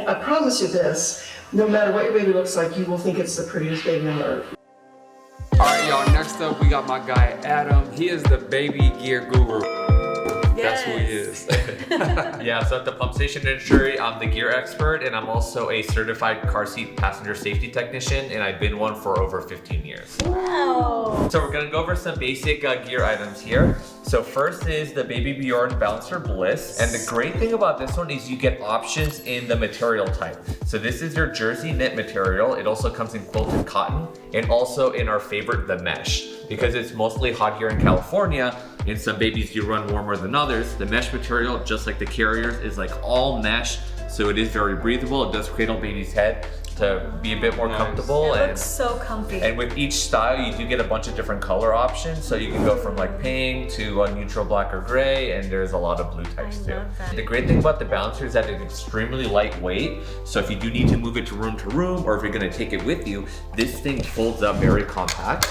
I promise you this, no matter what your baby looks like, you will think it's the prettiest baby on earth. Alright y'all, next up we got my guy Adam. He is the baby gear guru. That's who he is. Yeah, so at the pump station industry, I'm the gear expert, and I'm also a certified car seat passenger safety technician, and I've been one for over 15 years. Wow. So we're gonna go over some basic gear items here. So first is the BabyBjorn Bouncer Bliss, and the great thing about this one is you get options in the material type. So this is your jersey knit material. It also comes in quilted cotton, and also in our favorite, the mesh. Because it's mostly hot here in California, and some babies do run warmer than others, the mesh material, just like the carriers, is like all mesh, so it is very breathable. It does cradle baby's head to be a bit more comfortable. It looks so comfy. And with each style, you do get a bunch of different color options. So you can go from like pink to a neutral black or gray, and there's a lot of blue types too. The great thing about the Bouncer is that it's extremely lightweight. So if you do need to move it to room, or if you're gonna take it with you, this thing folds up very compact.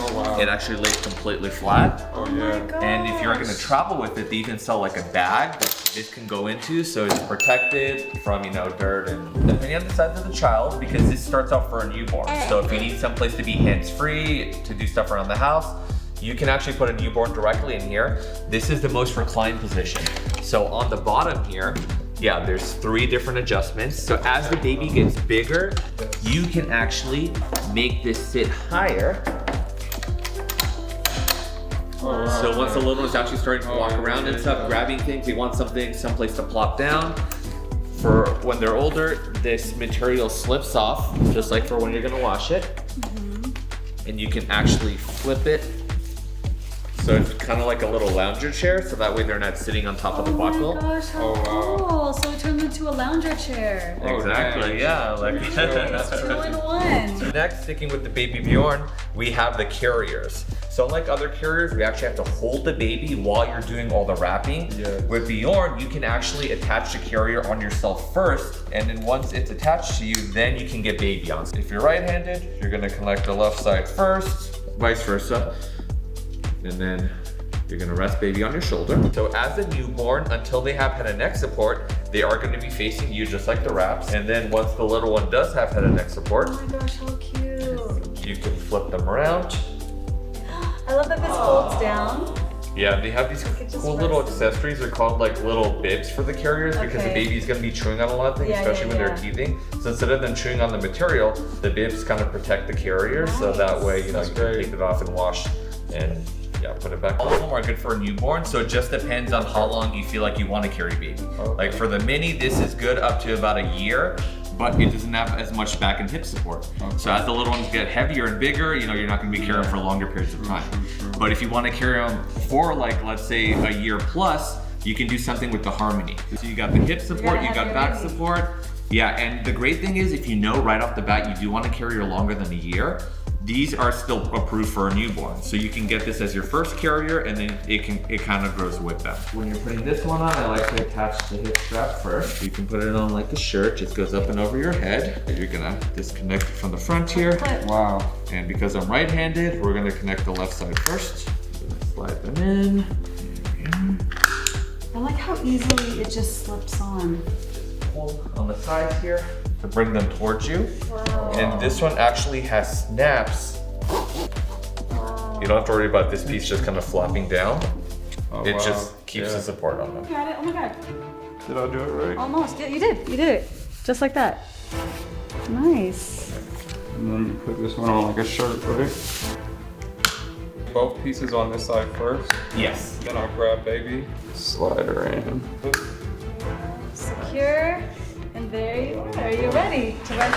Oh wow. It actually lays completely flat. Oh yeah. And if you're gonna travel with it, they even sell like a bag that this can go into, so it's protected from, you know, dirt, and depending on the size of the child, because this starts out for a newborn. So if you need someplace to be hands-free, to do stuff around the house, you can actually put a newborn directly in here. This is the most reclined position. So on the bottom here, yeah, there's 3 different adjustments. So as the baby gets bigger, you can actually make this sit higher. So once the little one's actually starting to walk around and stuff, grabbing things, you want something, someplace to plop down. For when they're older, this material slips off, just like for when you're gonna wash it. And you can actually flip it. So it's kind of like a little lounger chair, so that way they're not sitting on top of the buckle. Oh my gosh, how cool. So it turns into a lounger chair. Exactly, yeah. Like It's 2-in-1. So next, sticking with the BabyBjorn, we have the carriers. So unlike other carriers, we actually have to hold the baby while you're doing all the wrapping. Yeah. With Bjorn, you can actually attach the carrier on yourself first, and then once it's attached to you, then you can get baby on. If you're right-handed, you're gonna connect the left side first, vice versa. And then you're gonna rest baby on your shoulder. So as a newborn, until they have head and neck support, they are gonna be facing you just like the wraps. And then once the little one does have head and neck support, Oh my gosh, how cute. you can flip them around. I love that this folds down. Yeah, they have these cool little accessories. They're called like little bibs for the carriers, because the baby's gonna be chewing on a lot of things, especially when they're teething. So instead of them chewing on the material, the bibs kind of protect the carrier. So that way, you know, you can take it off and wash and put it back. All of them are good for a newborn, so it just depends on how long you feel like you want to carry baby. Like for the mini, this is good up to about a year, but it doesn't have as much back and hip support. So as the little ones get heavier and bigger, you know, you're not going to be carrying for longer periods of time. But if you want to carry them for like, let's say a year plus, you can do something with the Harmony. So you got the hip support, you got back support. Yeah, and the great thing is, if you know right off the bat you do want to carry her longer than a year, these are still approved for a newborn. So you can get this as your first carrier, and then it kind of grows with them. When you're putting this one on, I like to attach the hip strap first. You can put it on like a shirt, just goes up and over your head. You're gonna disconnect it from the front here. Wow. And because I'm right-handed, we're gonna connect the left side first. Slide them in. I like how easily it just slips on. Pull on the sides here to bring them towards you. Wow. And this one actually has snaps. You don't have to worry about this piece just kind of flopping down. It just keeps the support on them. Got it. Oh my god. Did I do it right? Almost. Yeah, you did. You did it. Just like that. Nice. And then you put this one on like a shirt, right? Both pieces on this side first. Yes. Then I'll grab baby, slide her in. Secure. And there you are. Are you ready to run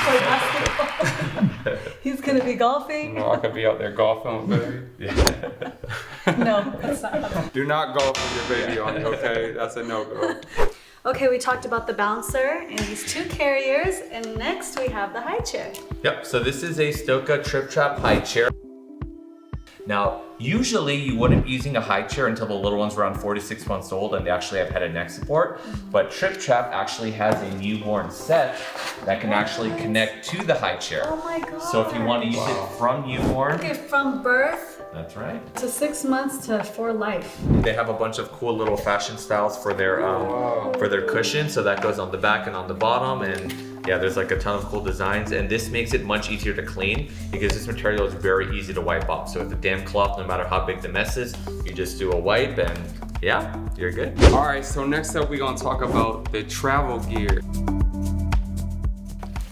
Play basketball? He's gonna be golfing. No, I could be out there golfing with baby. No, that's not. Do not golf with your baby on you, okay? That's a no-go. Okay, we talked about the bouncer and these 2 carriers, and next we have the high chair. Yep, so this is a Stokke Tripp Trapp high chair. Now, usually you wouldn't be using a high chair until the little one's around 4 to 6 months old and they actually have head and neck support. But Tripp Trapp actually has a newborn set that can actually connect to the high chair. Oh my god. So if you want to use it from newborn. Okay, from birth That's right. So 6 months to for life. They have a bunch of cool little fashion styles for their cushion. So that goes on the back and on the bottom, and yeah, there's like a ton of cool designs, and this makes it much easier to clean because this material is very easy to wipe off. So with the damp cloth, no matter how big the mess is, you just do a wipe and yeah, you're good. All right, so next up we're gonna talk about the travel gear.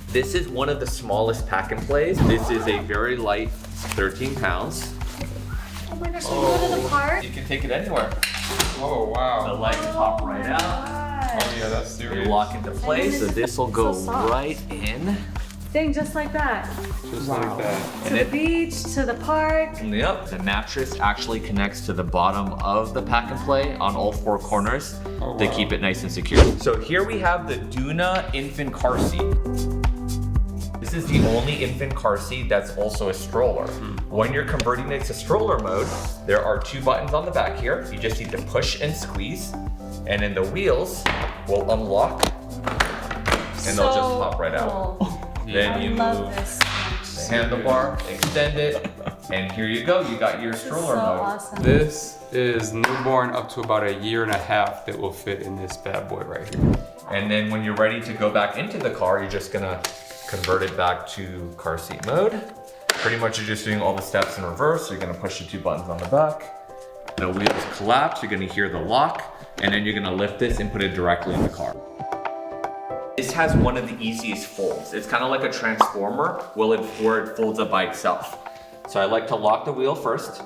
This is one of the smallest pack and plays. This is a very light 13 pounds. Oh my gosh, can we go to the park? You can take it anywhere. Oh, The wow. legs pop right out. Oh, yeah, that's They serious. lock into place, so this will go so soft. right in. Dang, just like that. Just like that. To the beach, to the park. Yep, the mattress actually connects to the bottom of the pack and play on all 4 corners Oh, to wow. keep it nice and secure. So here we have the Doona infant car seat. This is the only infant car seat that's also a stroller. When you're converting it to stroller mode, there are 2 buttons on the back here. You just need to push and squeeze, and then the wheels will unlock and they'll just pop right out. Cool. Then you I love move this. the handlebar, extend it, and here you go. You got your This is stroller so mode. awesome. This is newborn up to about 1.5 years that will fit in this bad boy right here. And then when you're ready to go back into the car, you're just gonna convert it back to car seat mode. Pretty much you're just doing all the steps in reverse. You're gonna push the 2 buttons on the back. The wheels collapse, you're gonna hear the lock, and then you're gonna lift this and put it directly in the car. This has one of the easiest folds. It's kind of like a transformer where it folds up by itself. So I like to lock the wheel first.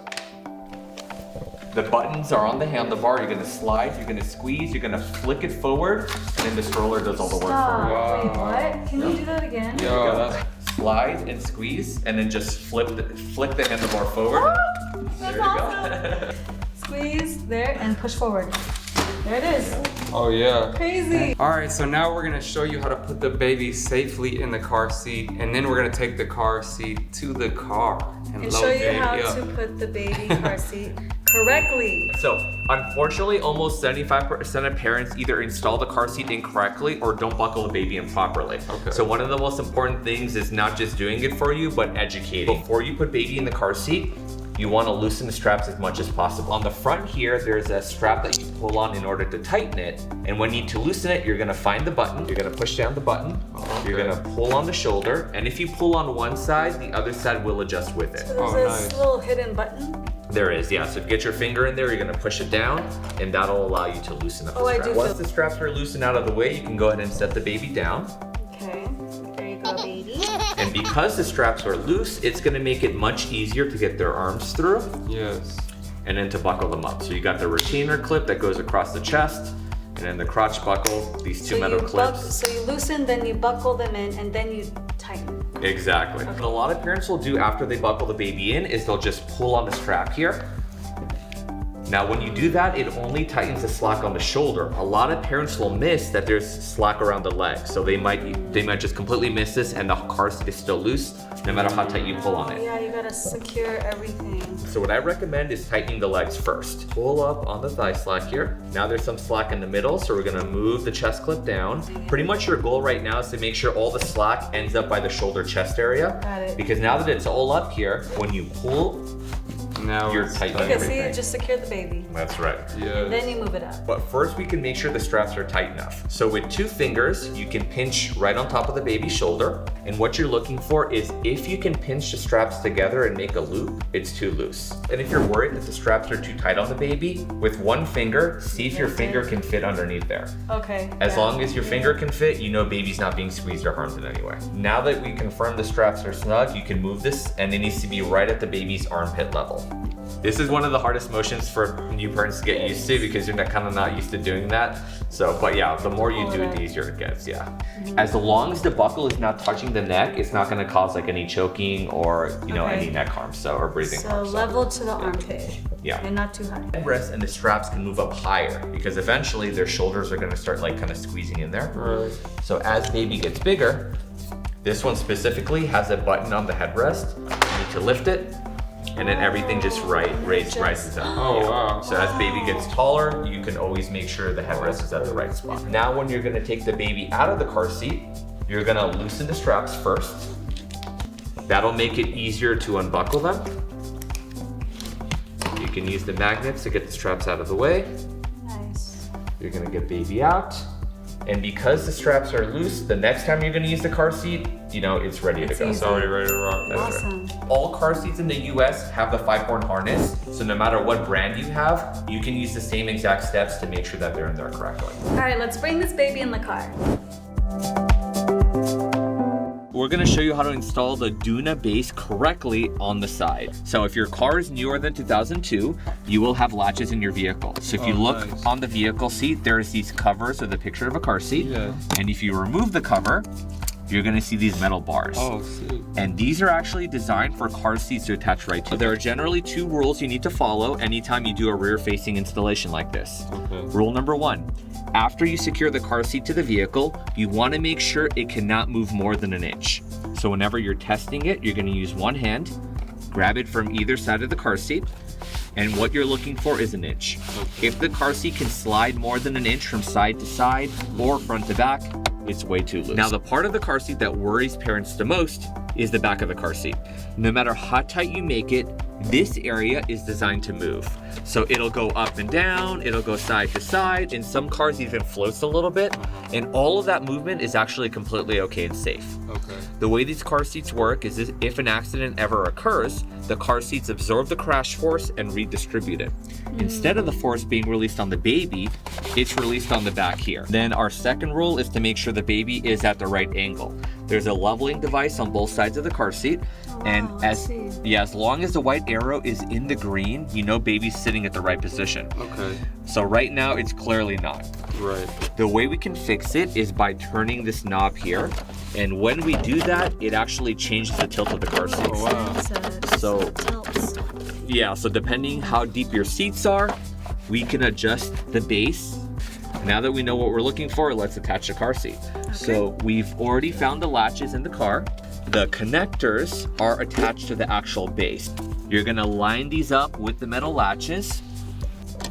The buttons are on the handlebar. You're gonna slide, you're gonna squeeze, you're gonna flick it forward, and then the stroller does all the work for you. Stop. Wait, what? Can you do that again? Yo, that's Slide and squeeze, and then just flick the handlebar forward. That's There you awesome. go. Squeeze there and push forward. There it is. oh yeah. Crazy. All right, so now we're gonna show you how to put the baby safely in the car seat, and then we're gonna take the car seat to the car And load show you baby how up. to put the baby car seat correctly. So unfortunately, almost 75% of parents either install the car seat incorrectly or don't buckle the baby in properly. Okay. So one of the most important things is not just doing it for you, but educating. Before you put baby in the car seat, you want to loosen the straps as much as possible. On the front here, there's a strap that you pull on in order to tighten it. And when you need to loosen it, you're gonna find the button. You're gonna push down the button. You're Okay. gonna pull on the shoulder. And if you pull on one side, the other side will adjust with it. So there's Oh, this nice. little hidden button. There is, yeah. So get your finger in there, you're gonna push it down, and that'll allow you to loosen up Oh, the I strap. do Once feel- the straps are loosened out of the way, you can go ahead and set the baby down. Okay. There you go, baby. And because the straps are loose, it's gonna make it much easier to get their arms through Yes. and then to buckle them up. So you got the retainer clip that goes across the chest, and then the crotch buckle, these 2 metal clips. So you loosen, then you buckle them in, and then you tighten. Exactly. What a lot of parents will do after they buckle the baby in is they'll just pull on the strap here. Now, when you do that, it only tightens the slack on the shoulder. A lot of parents will miss that there's slack around the leg. So they might just completely miss this and the car seat is still loose, no matter how tight you pull on it. Yeah, you gotta secure everything. So what I recommend is tightening the legs first. Pull up on the thigh slack here. Now there's some slack in the middle, so we're gonna move the chest clip down. Pretty much your goal right now is to make sure all the slack ends up by the shoulder chest area. Got it. Because now that it's all up here, when you pull, Now you're it's tightening Okay, see, everything. you just secure the baby. That's right. Yes. Then you move it up. But first we can make sure the straps are tight enough. So with 2 fingers, you can pinch right on top of the baby's shoulder. And what you're looking for is if you can pinch the straps together and make a loop, it's too loose. And if you're worried that the straps are too tight on the baby, with 1 finger, see if your finger can fit underneath there. Okay. As yeah. long as your finger can fit, you know baby's not being squeezed or harmed in any way. Now that we confirm the straps are snug, you can move this and it needs to be right at the baby's armpit level. This is one of the hardest motions for new parents to get used to because you're kind of not used to doing that. So, but yeah, the more you do it, the easier it gets, yeah. As long as the buckle is not touching the neck, it's not gonna cause like any choking or, you know, Okay. any neck harm, or breathing So harm. level to the armpit. Yeah. And not too high. Headrest and the straps can move up higher because eventually their shoulders are gonna start like kind of squeezing in there. Right. So as baby gets bigger, this one specifically has a button on the headrest. You need to lift it, and then everything just rises up. Oh, wow. So as baby gets taller, you can always make sure the headrest is at the right spot. Now when you're gonna take the baby out of the car seat, you're gonna loosen the straps first. That'll make it easier to unbuckle them. You can use the magnets to get the straps out of the way. Nice. You're gonna get baby out. And because the straps are loose, the next time you're gonna use the car seat, you know, it's ready to go. easy. It's already ready to rock. That's Awesome. right. All car seats in the US have the 5-horn harness. So no matter what brand you have, you can use the same exact steps to make sure that they're in there correctly. All right, let's bring this baby in the car. We're gonna show you how to install the Doona base correctly on the side. So if your car is newer than 2002, you will have latches in your vehicle. So if you look on the vehicle seat, there's these covers with a picture of a car seat. Yeah. And if you remove the cover, you're gonna see these metal bars. Oh, sweet. And these are actually designed for car seats to attach right to. There are generally 2 rules you need to follow anytime you do a rear-facing installation like this. Okay. Rule number 1, after you secure the car seat to the vehicle, you want to make sure it cannot move more than an inch. So whenever you're testing it, you're going to use one hand, grab it from either side of the car seat, and what you're looking for is an inch. Okay. If the car seat can slide more than an inch from side to side or front to back, it's way too loose. Now, the part of the car seat that worries parents the most is the back of the car seat. No matter how tight you make it, this area is designed to move. So it'll go up and down, it'll go side to side, in some cars even floats a little bit, and all of that movement is actually completely okay and safe. Okay. The way these car seats work is if an accident ever occurs, the car seats absorb the crash force and redistribute it. Instead of the force being released on the baby, it's released on the back here. Then our second rule is to make sure the baby is at the right angle. There's a leveling device on both sides of the car seat, and as long as the white arrow is in the green, you know baby's sitting at the right position. Okay. So right now it's clearly not. Right. The way we can fix it is by turning this knob here, and when we do that, it actually changes the tilt of the car seat. Oh, wow. So- it tilts. Yeah, so depending how deep your seats are, we can adjust the base. Now that we know what we're looking for, let's attach the car seat. So we've already found the latches in the car. The connectors are attached to the actual base. You're gonna line these up with the metal latches.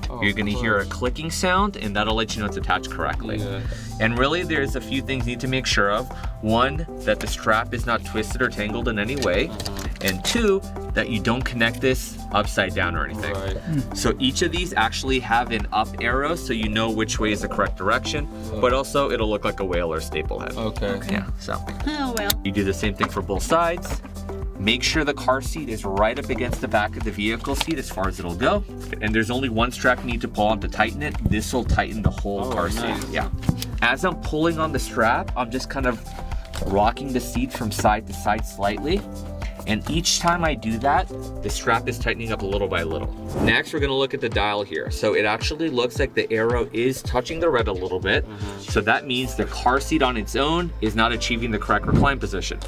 Oh, You're gonna hear a gosh. clicking sound, and that'll let you know it's attached correctly. Yeah. And really, there's a few things you need to make sure of. 1, that the strap is not twisted or tangled in any way. And 2, that you don't connect this upside down or anything. Right. So each of these actually have an up arrow, so you know which way is the correct direction, but also it'll look like a whale or staple head. Okay. Yeah, so Oh, well. you do the same thing for both sides. Make sure the car seat is right up against the back of the vehicle seat as far as it'll go. And there's only one strap you need to pull on to tighten it. This will tighten the whole car nice. seat. Yeah. As I'm pulling on the strap, I'm just kind of rocking the seat from side to side slightly. And each time I do that, the strap is tightening up little by little. Next, we're gonna look at the dial here. So it actually looks like the arrow is touching the red a little bit. So that means the car seat on its own is not achieving the correct recline position.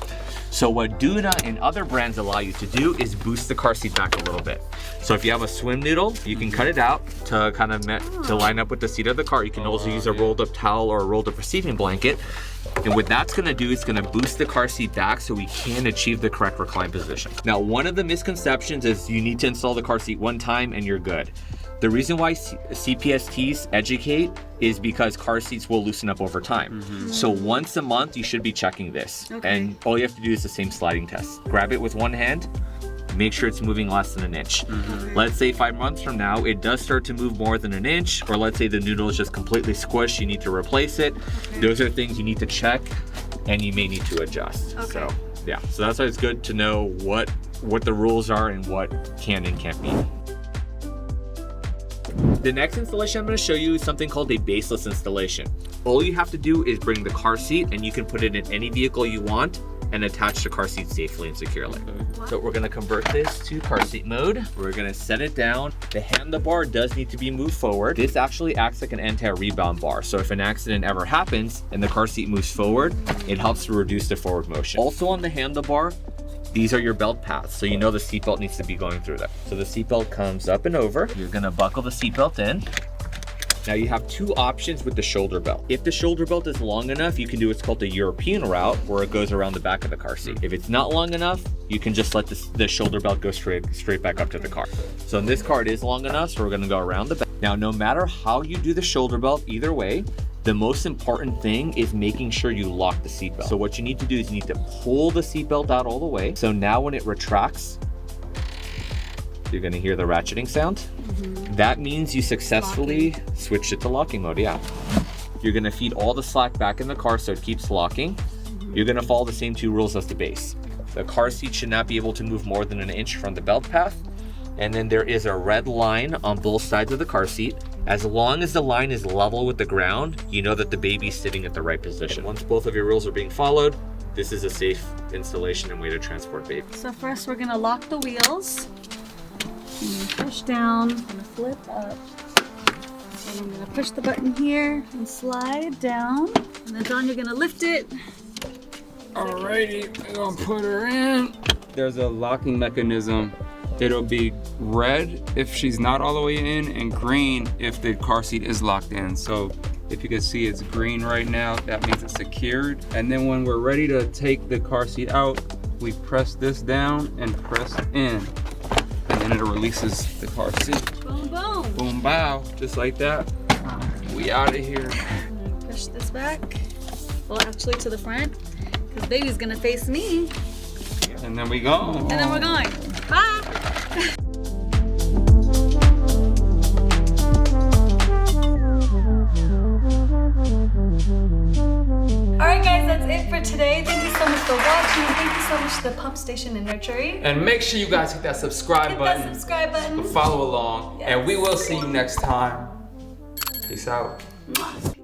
So what Doona and other brands allow you to do is boost the car seat back a little bit. So if you have a swim noodle, you can cut it out to kind of to line up with the seat of the car. You can also use a rolled up towel or a rolled up receiving blanket. And what that's gonna do is gonna boost the car seat back so we can achieve the correct recline position. Now, one of the misconceptions is you need to install the car seat one time and you're good. The reason why CPSTs educate is because car seats will loosen up over time. So once a month, you should be checking this. And all you have to do is the same sliding test. Grab it with one hand, make sure it's moving less than an inch. Let's say 5 months from now, it does start to move more than an inch, or let's say the noodle is just completely squished, you need to replace it. Those are things you need to check and you may need to adjust. So yeah, so that's why it's good to know what the rules are and what can and can't be. The next installation I'm going to show you is something called a baseless installation. All you have to do is bring the car seat, and you can put it in any vehicle you want and attach the car seat safely and securely. So we're going to convert this to car seat mode. We're going to set it down. The handlebar does need to be moved forward. This actually acts like an anti-rebound bar. So if an accident ever happens and the car seat moves forward, it helps to reduce the forward motion. Also on the handlebar, these are your belt paths, so you know the seatbelt needs to be going through them. So the seatbelt comes up and over. You're gonna buckle the seatbelt in. Now you have 2 options with the shoulder belt. If the shoulder belt is long enough, you can do what's called the European route, where it goes around the back of the car seat. If it's not long enough, you can just let the shoulder belt go straight back up to the car. So in this car, it is long enough, so we're gonna go around the back. Now, no matter how you do the shoulder belt, either way, the most important thing is making sure you lock the seatbelt. So what you need to do is you need to pull the seatbelt out all the way. So now when it retracts, You're gonna hear the ratcheting sound. That means you successfully switched it to locking mode, yeah. You're gonna feed all the slack back in the car so it keeps locking. You're gonna follow the same 2 rules as the base. The car seat should not be able to move more than an inch from the belt path. And then there is a red line on both sides of the car seat. As long as the line is level with the ground, you know that the baby's sitting at the right position. Once both of your rules are being followed, this is a safe installation and way to transport baby. So first we're gonna lock the wheels. I'm gonna push down, I'm gonna flip up. And I'm gonna push the button here and slide down. And then Don, you're gonna lift it. Alrighty, we're gonna put her in. There's a locking mechanism. It'll be red if she's not all the way in and green if the car seat is locked in. So if you can see it's green right now, that means it's secured. And then when we're ready to take the car seat out, we press this down and press in. And then it releases the car seat. Boom, boom. Boom, bow, just like that. We out of here. I'm gonna push this back. Well, actually to the front, because baby's gonna face me. And then we go. And then we're going. Bye. Alright guys, that's it for today. Thank you so much for watching. Thank you so much to the Pump Station and Nursery. And make sure you guys hit that subscribe Hit button. that subscribe button. Follow along. Yes. And we will see you next time. Peace out. Mwah.